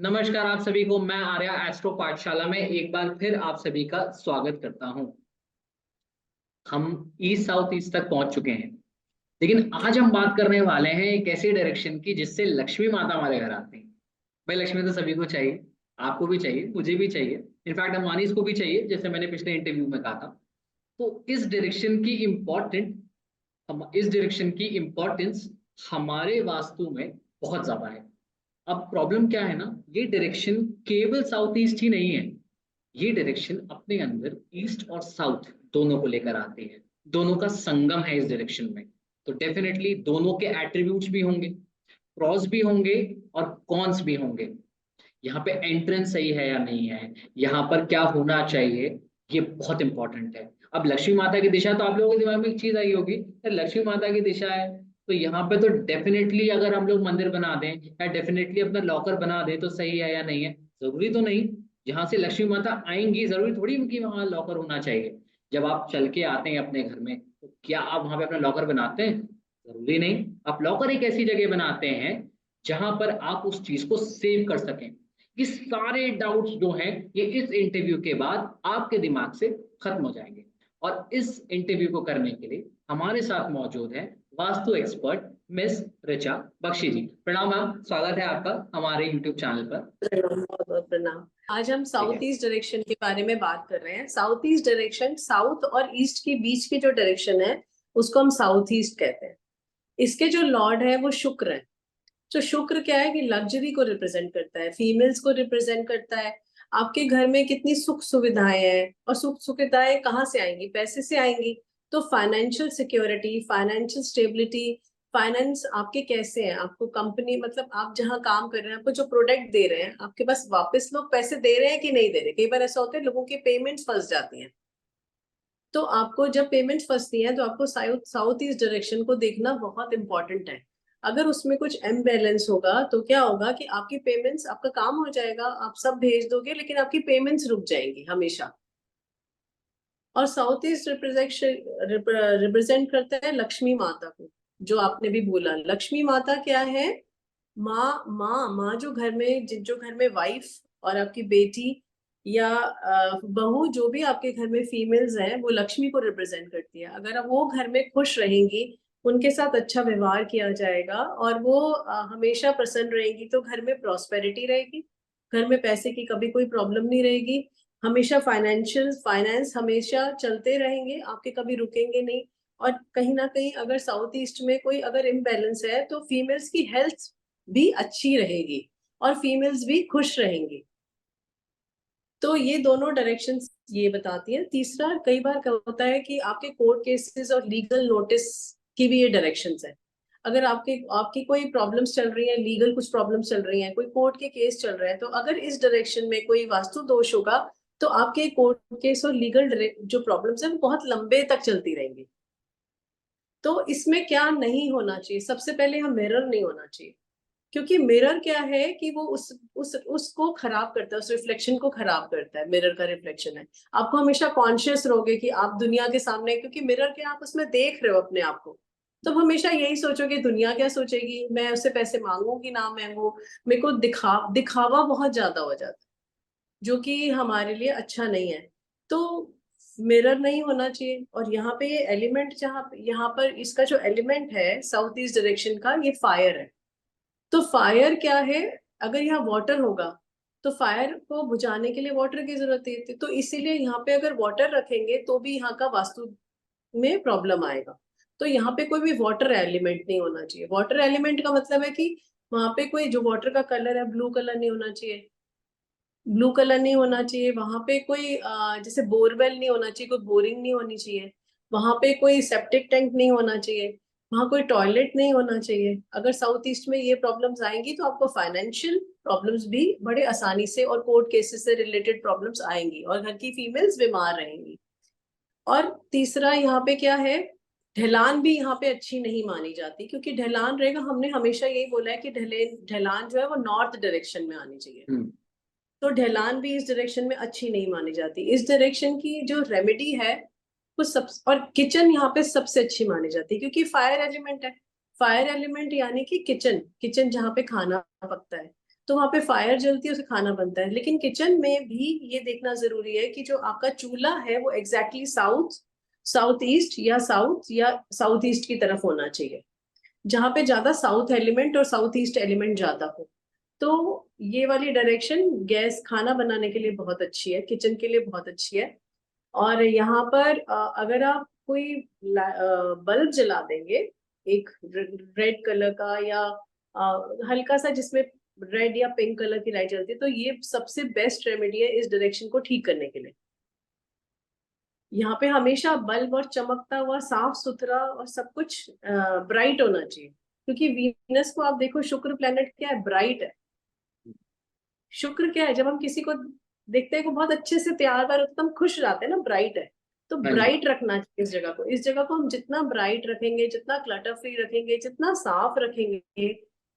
नमस्कार आप सभी को। मैं आर्या एस्ट्रो पाठशाला में एक बार फिर आप सभी का स्वागत करता हूं। हम ईस्ट साउथ ईस्ट तक पहुंच चुके हैं, लेकिन आज हम बात करने वाले हैं एक ऐसी डायरेक्शन की जिससे लक्ष्मी माता हमारे घर आती है। भाई लक्ष्मी तो सभी को चाहिए, आपको भी चाहिए, मुझे भी चाहिए, इनफैक्ट अंबानीज को भी चाहिए, जैसे मैंने पिछले इंटरव्यू में कहा था। तो इस डायरेक्शन की इम्पोर्टेंस हमारे वास्तु में बहुत ज्यादा है। अब प्रॉब्लम क्या है ना, ये डायरेक्शन केवल साउथ ईस्ट ही नहीं है। ये डायरेक्शन अपने अंदर ईस्ट और साउथ दोनों को लेकर आती है। दोनों का संगम है इस डायरेक्शन में। तो डेफिनेटली दोनों के एट्रीब्यूट्स भी होंगे, प्रॉस भी होंगे और कॉन्स भी होंगे। यहाँ पे एंट्रेंस सही है या नहीं है, यहाँ पर क्या होना चाहिए, ये बहुत इंपॉर्टेंट है। अब लक्ष्मी माता की दिशा, तो आप लोगों के दिमाग में एक चीज आई होगी, यार लक्ष्मी माता की दिशा है तो यहाँ पे तो डेफिनेटली अगर हम लोग मंदिर बना दें या डेफिनेटली अपना लॉकर बना दें तो सही है या नहीं है। जरूरी तो नहीं। जहां से लक्ष्मी माता आएंगी जरूरी थोड़ी कि वहां लॉकर होना चाहिए। जब आप चल के आते हैं अपने घर में तो क्या आप वहां पे अपना लॉकर बनाते हैं? जरूरी नहीं। आप लॉकर एक ऐसी जगह बनाते हैं जहां पर आप उस चीज को सेव कर सकें। ये सारे डाउट्स जो हैं ये इस इंटरव्यू के बाद आपके दिमाग से खत्म हो जाएंगे। और इस इंटरव्यू को करने के लिए हमारे साथ मौजूद है वास्तु एक्सपर्ट मिस ऋचा बख्शी जी। प्रणाम मैम, स्वागत है आपका हमारे यूट्यूब चैनल पर। प्रणाम, बहुत बहुत प्रणाम। आज हम ठीक साउथ है। ईस्ट डायरेक्शन के बारे में बात कर रहे हैं। साउथ ईस्ट डायरेक्शन, साउथ और ईस्ट के बीच की जो डायरेक्शन है उसको हम साउथ ईस्ट कहते हैं। इसके जो लॉर्ड है वो शुक्र है। तो शुक्र क्या है कि लग्जरी को रिप्रेजेंट करता है, फीमेल्स को रिप्रेजेंट करता है। आपके घर में कितनी सुख सुविधाएं हैं, और सुख सुविधाएं कहाँ से आएंगी? पैसे से आएंगी। तो financial security, financial stability, finance आपके कैसे हैं, आपको कंपनी मतलब आप जहाँ काम कर रहे हैं, आपको जो प्रोडक्ट दे रहे हैं, आपके पास वापस लोग पैसे दे रहे हैं कि नहीं दे रहे। कई बार ऐसा होता है लोगों की पेमेंट्स फंस जाती हैं। तो आपको जब पेमेंट फंसती है तो आपको साउथ साउथ ईस्ट डायरेक्शन को देखना बहुत इंपॉर्टेंट है। अगर उसमें कुछ इम्बैलेंस होगा तो क्या होगा कि आपकी पेमेंट्स, आपका काम हो जाएगा, आप सब भेज दोगे, लेकिन आपकी पेमेंट्स रुक जाएंगी हमेशा। और साउथ ईस्ट रिप्रेजेंट करता है लक्ष्मी माता को। जो आपने भी बोला, लक्ष्मी माता क्या है? माँ, माँ माँ जो घर में, जो घर में वाइफ और आपकी बेटी या बहू, जो भी आपके घर में फीमेल्स हैं, वो लक्ष्मी को रिप्रेजेंट करती है। अगर अब वो घर में खुश रहेंगी, उनके साथ अच्छा व्यवहार किया जाएगा और वो हमेशा प्रसन्न रहेगी, तो घर में प्रॉस्पेरिटी रहेगी। घर में पैसे की कभी कोई प्रॉब्लम नहीं रहेगी। हमेशा फाइनेंस हमेशा चलते रहेंगे, आपके कभी रुकेंगे नहीं। और कहीं ना कहीं अगर साउथ ईस्ट में कोई अगर इम्बैलेंस है तो फीमेल्स की हेल्थ भी अच्छी रहेगी और फीमेल्स भी खुश रहेंगी। तो ये दोनों डायरेक्शंस ये बताती है। तीसरा, कई बार क्या होता है कि आपके कोर्ट केसेस और लीगल नोटिस की भी ये डायरेक्शंस है। अगर आपके आपकी कोई प्रॉब्लम्स चल रही है, लीगल कुछ प्रॉब्लम्स चल रही हैं, कोई कोर्ट के केस चल रहे हैं, तो अगर इस डायरेक्शन में कोई वास्तु दोष होगा तो आपके कोर्ट केस और लीगल जो प्रॉब्लम्स है वो बहुत लंबे तक चलती रहेंगी। तो इसमें क्या नहीं होना चाहिए? सबसे पहले हम मिरर नहीं होना चाहिए। क्योंकि मिरर क्या है कि वो उसको खराब करता है, उस रिफ्लेक्शन को खराब करता है। मिरर का रिफ्लेक्शन है, आपको हमेशा कॉन्शियस रहोगे कि आप दुनिया के सामने, क्योंकि मिरर के आप उसमें देख रहे हो अपने आप को, तो हमेशा यही सोचोगे दुनिया क्या सोचेगी, मैं उससे पैसे मांगूंगी ना मांगू। मेरे को दिखावा बहुत ज्यादा हो जाता है, जो कि हमारे लिए अच्छा नहीं है। तो मिरर नहीं होना चाहिए। और यहाँ पे ये एलिमेंट, यहाँ पर इसका जो एलिमेंट है साउथ ईस्ट डायरेक्शन का, ये फायर है। तो फायर क्या है? अगर यहाँ वाटर होगा तो फायर को बुझाने के लिए वाटर की जरूरत है, तो इसीलिए यहाँ पे अगर वाटर रखेंगे तो भी यहाँ का वास्तु में प्रॉब्लम आएगा। तो यहाँ पे कोई भी वाटर एलिमेंट नहीं होना चाहिए। वाटर एलिमेंट का मतलब है कि वहां पे कोई, जो वाटर का कलर है, ब्लू कलर नहीं होना चाहिए। ब्लू कलर नहीं होना चाहिए वहां पे। कोई जैसे बोरवेल नहीं होना चाहिए, कोई बोरिंग नहीं होनी चाहिए वहां पे, कोई सेप्टिक टैंक नहीं होना चाहिए वहां, कोई टॉयलेट नहीं होना चाहिए। अगर साउथ ईस्ट में ये प्रॉब्लम्स आएंगी तो आपको फाइनेंशियल प्रॉब्लम्स भी बड़े आसानी से, और कोर्ट केसेस से रिलेटेड प्रॉब्लम्स आएंगी, और घर की फीमेल्स बीमार रहेंगी। और तीसरा यहाँ पे क्या है? ढलान भी यहाँ पे अच्छी नहीं मानी जाती, क्योंकि ढलान रहेगा, हमने हमेशा यही बोला है कि ढलान जो है वो नॉर्थ डायरेक्शन में आनी चाहिए। तो ढलान भी इस डायरेक्शन में अच्छी नहीं मानी जाती। इस डायरेक्शन की जो रेमेडी है वो सब, और किचन यहाँ पे सबसे अच्छी मानी जाती है, क्योंकि फायर एलिमेंट है। फायर एलिमेंट यानी कि किचन, किचन जहाँ पे खाना पकता है, तो वहां पे फायर जलती है, उसे खाना बनता है। लेकिन किचन में भी ये देखना जरूरी है कि जो आपका चूल्हा है वो एग्जैक्टली साउथ, साउथ ईस्ट या साउथ ईस्ट की तरफ होना चाहिए, जहां पे ज्यादा साउथ एलिमेंट और साउथ ईस्ट एलिमेंट ज्यादा हो। तो ये वाली डायरेक्शन गैस खाना बनाने के लिए बहुत अच्छी है, किचन के लिए बहुत अच्छी है। और यहाँ पर अगर आप कोई बल्ब जला देंगे एक रेड कलर का, या हल्का सा जिसमें रेड या पिंक कलर की लाइट जलती है, तो ये सबसे बेस्ट रेमेडी है इस डायरेक्शन को ठीक करने के लिए। यहाँ पे हमेशा बल्ब और चमकता हुआ साफ सुथरा और सब कुछ ब्राइट होना चाहिए, क्योंकि वीनस को आप देखो, शुक्र प्लेनेट क्या है, ब्राइट है। शुक्र क्या है, जब हम किसी को देखते हैं को बहुत अच्छे से तैयार वार होता है, हम खुश हो जाते हैं ना, ब्राइट है। तो हाँ जी। ब्राइट रखना चाहिए इस जगह को। इस जगह को हम जितना ब्राइट रखेंगे, जितना क्लटर फ्री रखेंगे, जितना साफ रखेंगे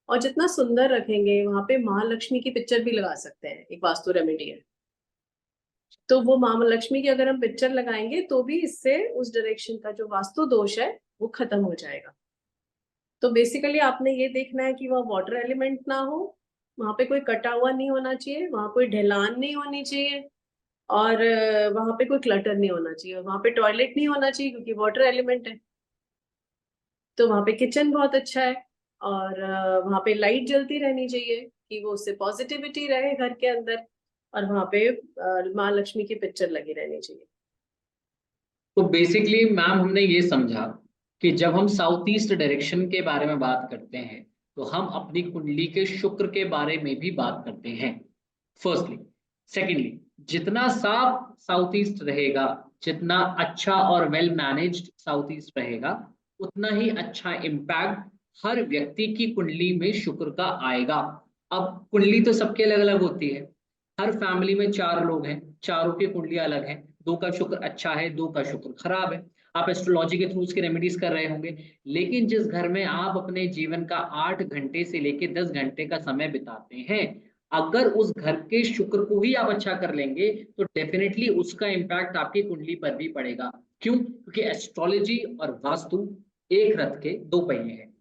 और जितना सुंदर रखेंगे, वहां पे महालक्ष्मी की पिक्चर भी लगा सकते हैं, एक वास्तु रेमेडी है। तो वो महालक्ष्मी की अगर हम पिक्चर लगाएंगे तो भी इससे उस डायरेक्शन का जो वास्तु दोष है वो खत्म हो जाएगा। तो बेसिकली आपने ये देखना है कि वह वाटर एलिमेंट ना हो, वहां पे कोई कटा हुआ नहीं होना चाहिए, वहां कोई ढलान नहीं होनी चाहिए, और वहां पे कोई क्लटर नहीं होना चाहिए, वहां पे टॉयलेट नहीं होना चाहिए क्योंकि वाटर एलिमेंट है। तो वहां पे किचन बहुत अच्छा है, और वहां पे लाइट जलती रहनी चाहिए कि वो उससे पॉजिटिविटी रहे घर के अंदर, और वहां पे माँ लक्ष्मी की पिक्चर लगी रहनी चाहिए। तो बेसिकली मैम हमने ये समझा कि जब हम साउथ ईस्ट डायरेक्शन के बारे में बात करते हैं तो हम अपनी कुंडली के शुक्र के बारे में भी बात करते हैं, फर्स्टली। सेकेंडली, जितना साफ साउथ ईस्ट रहेगा, जितना अच्छा और वेल मैनेज्ड साउथ ईस्ट रहेगा, उतना ही अच्छा इम्पैक्ट हर व्यक्ति की कुंडली में शुक्र का आएगा। अब कुंडली तो सबके अलग अलग होती है। हर फैमिली में 4 लोग हैं, चारों की कुंडली अलग है। 2 का शुक्र अच्छा है, 2 का शुक्र खराब है। आप एस्ट्रोलॉजी के थ्रू उसकी रेमेडीज कर रहे होंगे। लेकिन जिस घर में आप अपने जीवन का 8 घंटे से लेकर 10 घंटे का समय बिताते हैं, अगर उस घर के शुक्र को ही आप अच्छा कर लेंगे तो डेफिनेटली उसका इम्पैक्ट आपकी कुंडली पर भी पड़ेगा। क्यों? क्योंकि एस्ट्रोलॉजी और वास्तु एक रथ के 2 पहिए हैं।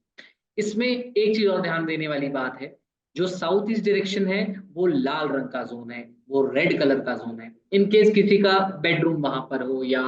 इसमें एक चीज और ध्यान देने वाली बात है, जो साउथ ईस्ट डायरेक्शन है वो लाल रंग का जोन है, वो रेड कलर का जोन है। इन केस किसी का बेडरूम वहां पर हो या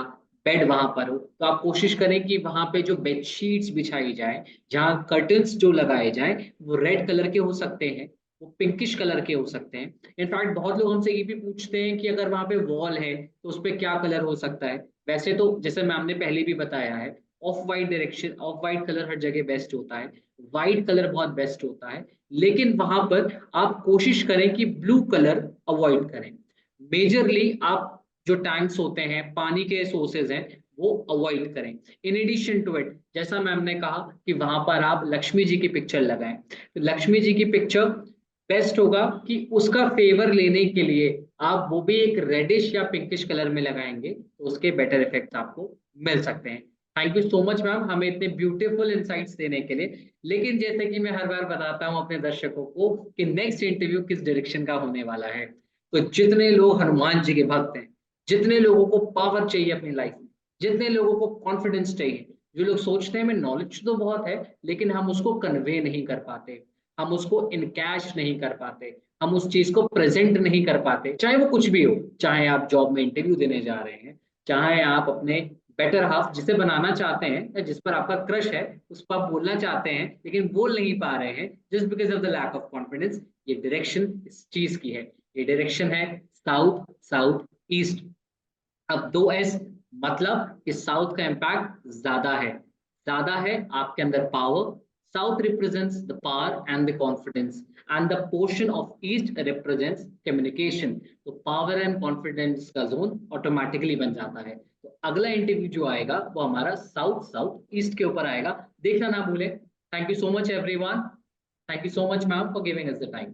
बेड वहां पर हो, तो आप कोशिश करें कि वहां पे जो बेडशीट्स बिछाई जाए, जहां कर्टन्स जो लगाए जाए, वो रेड कलर के हो सकते हैं, वो पिंकिश कलर के हो सकते हैं। इनफैक्ट बहुत लोग हमसे ये भी पूछते हैं कि अगर वहां पे वॉल है तो उस पर क्या कलर हो सकता है। वैसे तो जैसे मैम ने पहले भी बताया है, of white direction, of white colour हर जगह बेस्ट होता है, वाइट कलर बहुत बेस्ट होता है। लेकिन वहां पर आप कोशिश करें कि ब्लू कलर अवॉइड करें। मेजरली आप जो टैंक्स होते हैं, पानी के सोर्सेज हैं, वो अवॉइड करें। इन एडिशन टू इट, जैसा मैम ने कहा कि वहां पर आप लक्ष्मी जी की पिक्चर लगाएं, तो लक्ष्मी जी की पिक्चर बेस्ट होगा कि उसका फेवर लेने के लिए आप वो भी एक रेडिश या पिंकिश कलर में लगाएंगे तो उसके बेटर इफेक्ट आपको मिल सकते हैं। Thank you so much ma'am हमें इतने ब्यूटीफुल इंसाइट्स देने के लिए। लेकिन जैसे कि मैं हर बार बताता हूं अपने दर्शकों को कि नेक्स्ट इंटरव्यू किस डायरेक्शन का होने वाला है, तो जितने लोग हनुमान जी के भक्त हैं, जितने लोगों को पावर चाहिए अपनी लाइफ में, जितने लोगों को कॉन्फिडेंस चाहिए, जो लोग सोचते हैं हमें नॉलेज तो बहुत है लेकिन हम उसको कन्वे नहीं कर पाते, हम उसको इनकैश नहीं कर पाते, हम उस चीज को प्रेजेंट नहीं कर पाते, चाहे वो कुछ भी हो, चाहे आप जॉब में इंटरव्यू देने जा रहे हैं, चाहे आप अपने बेटर हाफ जिसे बनाना चाहते हैं या जिस पर आपका क्रश है उस पर आप बोलना चाहते हैं लेकिन बोल नहीं पा रहे हैं just because of the lack of confidence. ये डायरेक्शन इस चीज की है, ये डायरेक्शन है साउथ साउथ ईस्ट। अब 2S मतलब कि साउथ का इम्पैक्ट ज्यादा है आपके अंदर power. South represents the power and the confidence, and the portion of east represents communication. तो पावर एंड कॉन्फिडेंस का जोन ऑटोमेटिकली बन जाता है। तो अगला इंटरव्यू जो आएगा वो हमारा साउथ साउथ ईस्ट के ऊपर आएगा, देखना ना भूलें। Thank you so much everyone, thank you so much ma'am for giving us the time.